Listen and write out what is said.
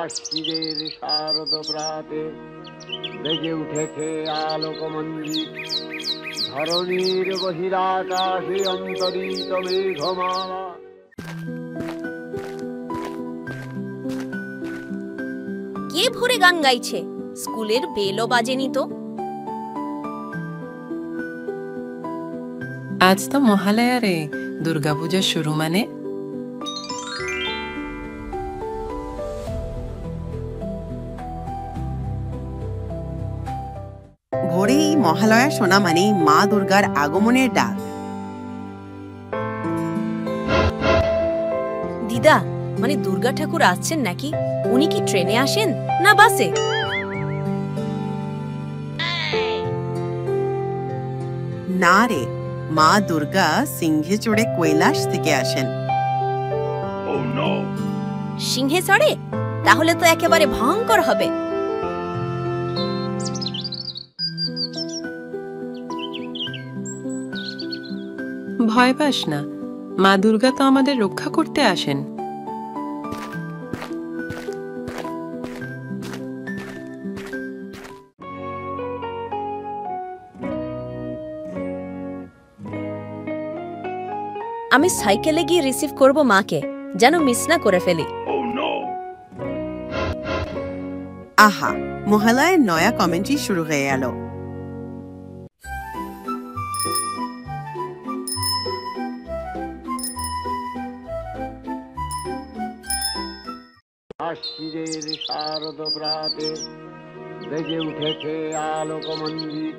আশ্বিনের শারদ প্রাতে বেজে উঠেছে আলোকমঞ্জিত, ধরণীর বহিরাকাশে অন্তরিত মেঘমালা। কে ভোরে গান গাইছে? স্কুলের বেলও বাজেনি তো। আজ তো মহালয়া রে, দুর্গাপূজা শুরু মানে। ভোরেই মহালয়া শোনা মানে মা দুর্গার আগমনের ডাক। দিদা, মানে দুর্গা ঠাকুর আসছেন নাকি? উনি কি ট্রেনে আসেন না বাসে? না রে, মা দুর্গা সিংহে চড়ে কৈলাস থেকে আসেন। সিংহে চড়ে? তাহলে তো একেবারে ভয়ঙ্কর হবে। ভয় পাস না, মা দুর্গা তো আমাদের রক্ষা করতে আসেন। আমি সাইকেলে গিয়ে রিসিভ করব মাকে, যেন মিস না করে ফেলি। আহা, মহালয়ার নয়া কমেন্ট্রি শুরু হয়ে গেল। আশ্বিনের শারদ প্রাতে বেজে উঠেছে আলোকমঞ্জিত,